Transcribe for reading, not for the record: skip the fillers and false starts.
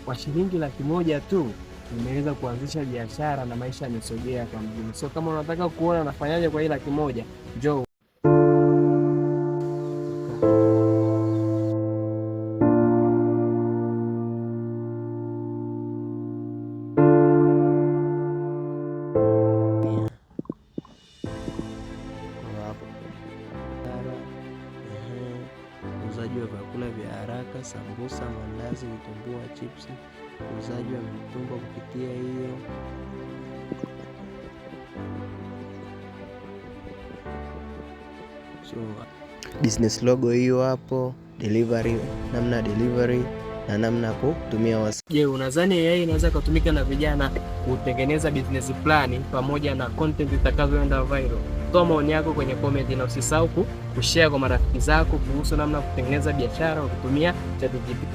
Kwa shilingi 100,000 tu nimeweza kuanzisha biashara na maisha yamesogea kwa mjini. So kama unataka kuona nafanyaje kwa hii 100,000, njoo. Uuzaji wa vyakula vya haraka, sambusa, mandazi, vitumbua, chipsi, uuzaji wa mitumba kupitia hiyo. So business logo hiyo hapo, delivery, namna delivery na namna kutumia WhatsApp. Je, unadhani AI inaweza kutumika na vijana kutengeneza business plan pamoja na content zitakazoenda viral? Toa maoni yako kwenye comment na usisahau kushare kwa marafiki zako kuhusu namna kutengeneza biashara kwa kutumia ChatGPT.